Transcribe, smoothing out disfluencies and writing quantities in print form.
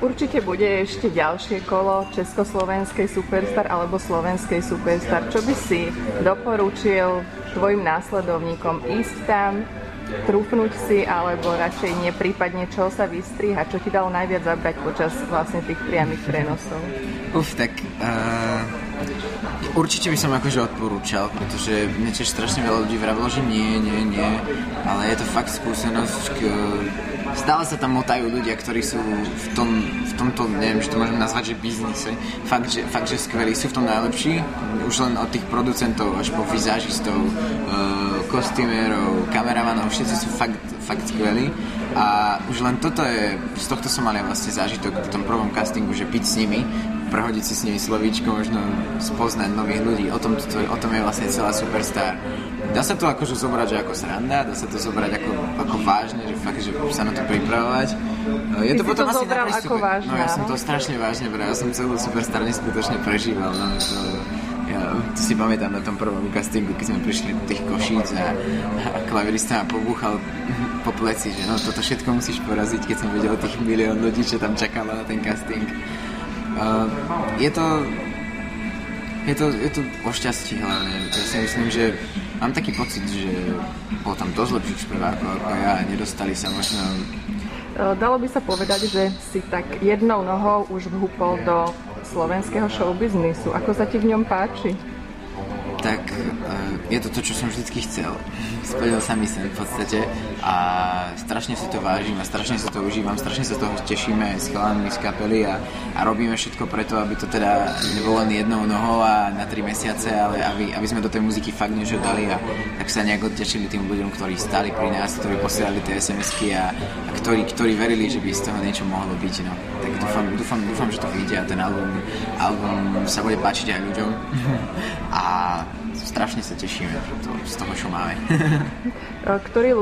Určite bude ešte ďalšie kolo Československej Superstar alebo Slovenskej Superstar. Čo by si doporučil tvojim následovníkom? Ísť tam, trúfnuť si, alebo radšej nie, prípadne čo sa vystriha? Čo ti dalo najviac zabrať počas vlastne tých priamych prenosov? Určite by som akože odporúčal, pretože mne tiež strašne veľa ľudí vravilo, že nie, ale je to fakt skúsenosť, stále sa tam motajú ľudia, ktorí sú v tomto, neviem, či to môžem nazvať, že biznise, fakt, že skvelí, sú v tom najlepší, už len od tých producentov až po vizážistov, kostýmérov, kameramanov, všetci sú fakt skvelí a už len toto je, z tohto som mal ja vlastne zážitok v tom prvom castingu, že byť s nimi, prehodiť si s nimi slovíčko, možno spoznať nových ľudí, o tom je vlastne celá Superstar. Dá sa to akože zobrať, že ako sranda, dá sa to zobrať ako vážne, že fakt, že sa na to pripravovať. Je to potom to asi zobral na prístupe. ako vážne, no ja som to strašne vážne bral, ja som celú Superstar neskutočne prežíval. No, ja si pamätám na tom prvom castingu, keď sme prišli do tých Košíc a klavirista ma pobúchal po pleci, že no toto všetko musíš poraziť, keď som videl tých milión ľudí, čo tam čakalo na ten casting. Je to o šťastí hlavne. Ja si myslím, že mám taký pocit, že bolo tam dosť lepších spevákov ako ja a nedostali sa možno. Dalo by sa povedať, že si tak jednou nohou už vhúpol do slovenského showbiznisu. Ako sa ti v ňom páči? Tak je to, čo som vždycky chcel. Splnil sa mi sen v podstate a strašne si to vážim a strašne sa to užívam, strašne sa toho tešíme aj s chalánmi z kapely a robíme všetko preto, aby to teda nebolo len jednou nohou a na 3 mesiace, ale aby sme do tej muziky fakt niečo dali a tak sa nejak odtešili tým ľuďom, ktorí stáli pri nás, ktorí posielali tie SMS-ky a ktorí verili, že by z toho niečo mohlo byť. No. Tak dúfam, že to vyjde a ten album sa bude páčiť aj ľuďom a strašne sa tešíme z toho, čo máme. Ktorí